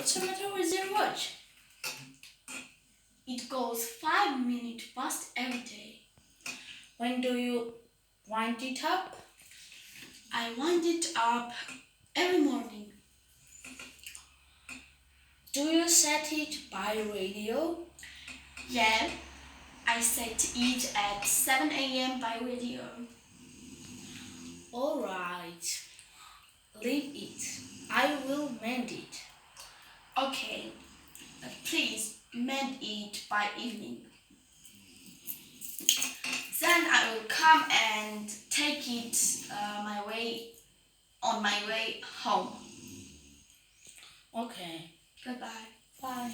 What's the matter with your watch? It goes 5 minutes past every day. When do you wind it up? I wind it up every morning. Do you set it by radio? Yeah, I set it at 7 a.m. by radio. Alright, leave it. I will mend it. Okay, but please mend it by evening. Then I will come and take it on my way home. Okay, Goodbye. bye.